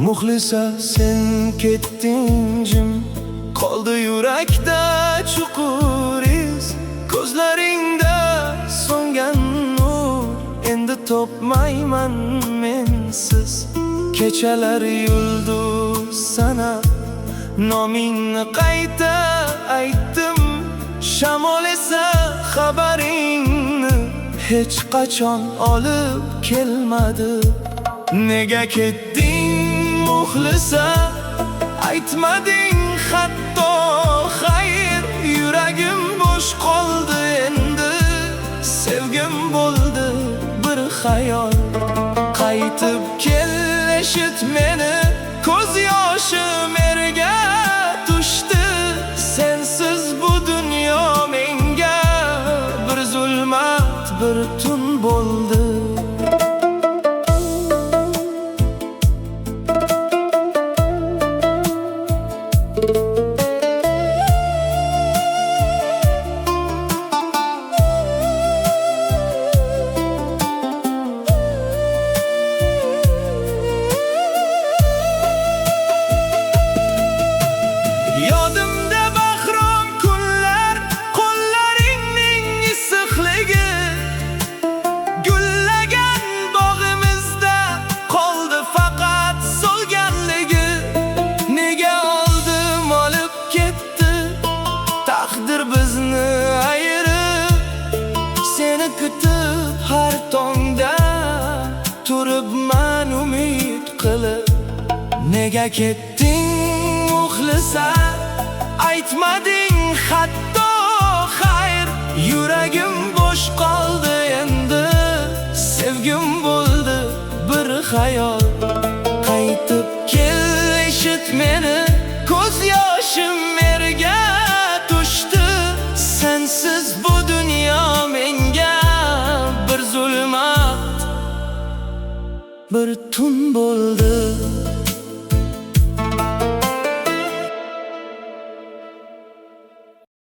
Muxlisa sen ketding jim, qoldi yurakda chuqur iz. Ko'zlaringda so'ngan nur, endi topmayman mensiz. Kechalar yulduz sanab nomingni qayta aytdim. Shamol esa xabaringni hech qachon olib kelmadi. Nega ketding muxlisa, aytmading hatto xayr. Yuragim bo'sh qoldi endi, sevgim bo'ldi bir xayol. Qaytib kel, eshit meni, ko'z yoshim erga tushdi. Sensiz bu dunyo menga bir zulmat, bir tun bo'ldi. Yodimda bahrom kunlar, qo'llaringning issiqligi. Gullagan bog'imizda qoldi faqat so'lganligi. Nega oldim olib ketdi taqdir bizni ayirib. Seni kutib har tongda turibman umid qilib. Nega ketding muxlisa, aytmading hatto xayr. Yuragim bo'sh qoldi endi, sevgim bo'ldi bir xayol. Qaytib kel, eshit meni, ko'z yoshim erga tushdi. Sensiz bu dunyo menga bir zulmat, bir tun bo'ldi.